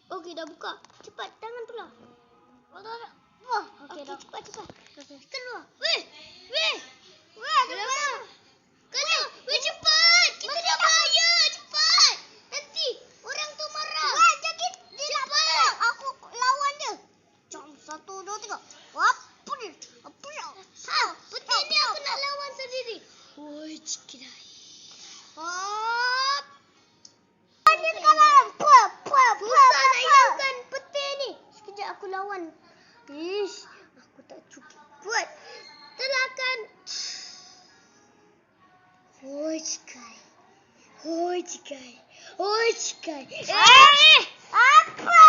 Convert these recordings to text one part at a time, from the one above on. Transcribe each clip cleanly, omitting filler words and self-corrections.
Okey, dah buka. Cepat, tangan pula. Wah, okey, cepat. Keluar. Weh, cepat. Keluar. Weh, cepat. Kita dah bayar. Cepat. Nanti orang tu marah. Weh, jadi dia nak perang. Aku lawan dia. Jom, 1, 2, 3. Apa ni? Betul ni aku nak lawan sendiri. Woi, cikidai. Hop. Dia sekarang. Susah nak hilangkan peti ni. Sekejap aku lawan. Aku tak cukup kuat. Telakan. Hoi cikai. Apa?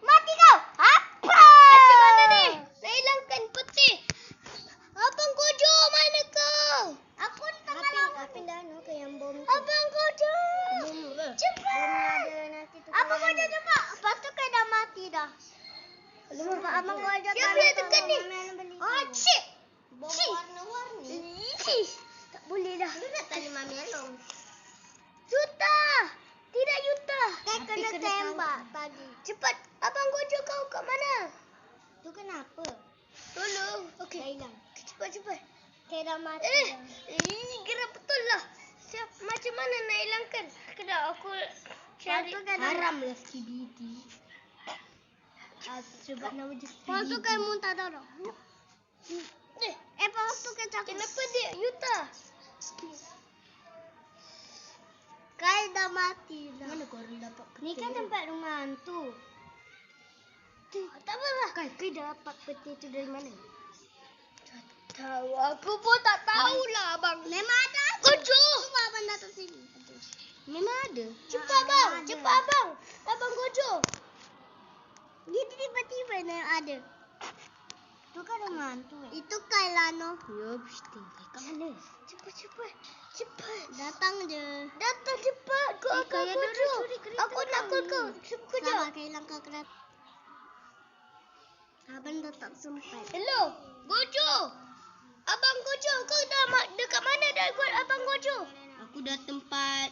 Mati kau. Apa? Macam mana ni? Nak hilangkan peti. Abang Kojo, mana kau? Aku tengah lawan. Apin dah ke yang bom tu. Abang Kojo. Cepat. Abang Kojo cepat. Lepas tu kan dah mati dah. Sebab Abang Kojo dia boleh tekan ni. Cik. Bom warna-warni. Tak boleh dah. Lu nak tanya Mami Elong. Yuta. Tidak Yuta. Kan kena tembak tadi. Cepat. Abang Kojo kau kat mana? Tu kenapa? Tolong. Okey. Dah hilang. Cepat. Dah mati. Gerak betul lah. Macam mana nak hilangkan? Sekejap aku cari. Haramlah CBD. Sebab nama dia CBD. Lepas tu kan muntah darah. Lepas tu kan cakap. Kenapa dia Yuta? Kai dah mati dah. Mana korang dapat peti? Ni kan tempat rumah hantu. Tak apalah. Kai dapat peti tu dari mana? Tahu. Aku pun tak tahulah abang. Memang ada. Kojo. Cuba abang datang sini. Memang ada. Cepat abang. Abang Kojo. Dia tiba-tiba yang ada. Itu kan rumah hantu. Itu Kailano. Ya, mesti. Kat mana? Cepat. Datang cepat. Kau akan Kojo. Aku nak kau. Sekejap. Sama Kailan kau kena. Abang dah tak sempat. Hello. Kojo. Abang Kojo. Kau dah dekat mana dah buat Abang Kojo? Aku dah tempat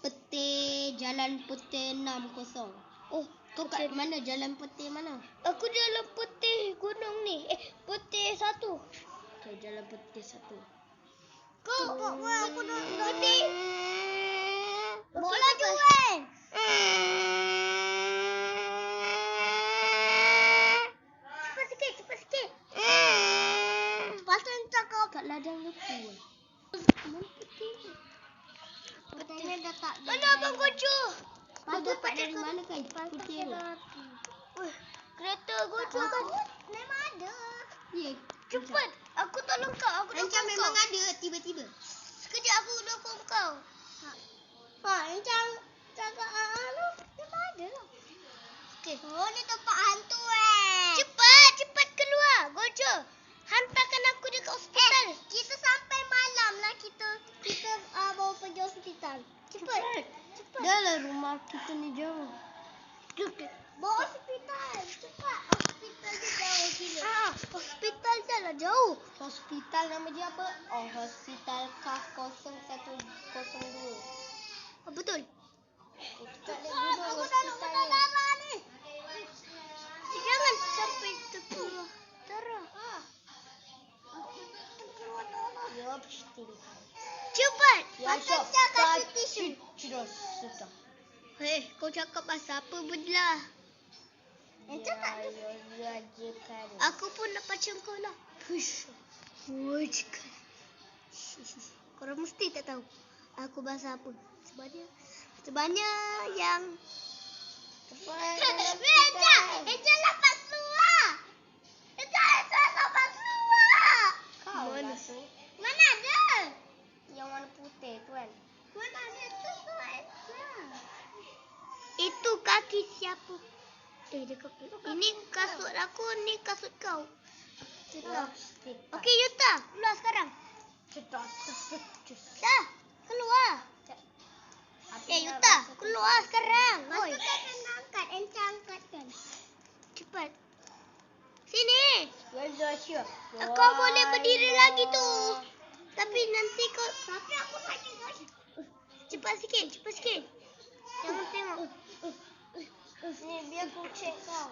peti Jalan Putih 60. Oh, Kau kat mana? Jalan Putih mana? aku dalam putih gunung ni. Putih 1. Okay, Jalan Putih 1. Kau aku dah putih. Bola jual. Cepat sikit. Pasal cakap Kat ladang lepu. mana putih ni? Putihnya dah tak. Mana Abang Kojo? Kau dapat dari mana kan putih tu? Kereta Kojo kan. Memang ada. Ya. Cepat. Aku tolong kau. Aku dah Encam memang ada tiba-tiba. Sekejap aku dukung kau. Encam cakap memang ada lah. Okey. Oh, ni tempat hantu Cepat keluar. Gojo. Hantarkan aku dekat hospital. Kita sampai malam lah kita bawa pergi hospital. Cepat. Dah lah rumah kita ni jauh. Bawa hospital. Cepat. Hospital dia jauh gila. Hospital dah lah jauh. Hospital nama dia apa? Oh, Hospital KAF 0102. Betul. Dekat gunung Aku dah hospital nak ni. darah ni. Jangan sampai terkeluar darah. Ya, pasti. Cepat. Ya, Pasal Syok. cakap tisu. Sudah. Kau cakap pasal apa belah? Encam tak ada. Ya, jekan. Aku pun nak macam kau lah. Wajibkan. Korang mesti tak tahu aku bahasa apa. Sebabnya yang Encam dapat keluar. Encam dapat keluar. Kau Mana? lah tu. Mana ada? Yang warna putih tu kan. Mana ada tu Encam. Itu kaki siapa? Ini kasut aku, ni kasut kau. Okey Yuta, keluar sekarang. Dah, keluar. Yuta, keluar sekarang. Masuk kan kena angkat, Encam angkatkan. Cepat. Sini. Kau boleh berdiri lagi tu. Tapi nanti kau. Tapi aku nak dengar. Cepat sikit. Jangan tengok. Ni biar aku check kau.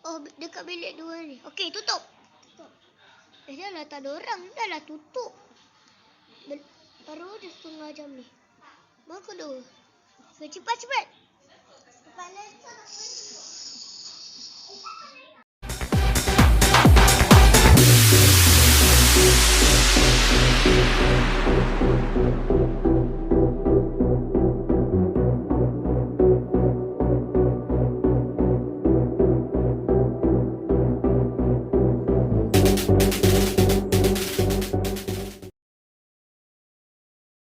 Oh, dekat bilik 2 ni. Okey, tutup. Dah lah, tak ada orang. Dah lah, tutup. Baru je setengah jam ni. Baru kedua. Okay, cepat. Cepat.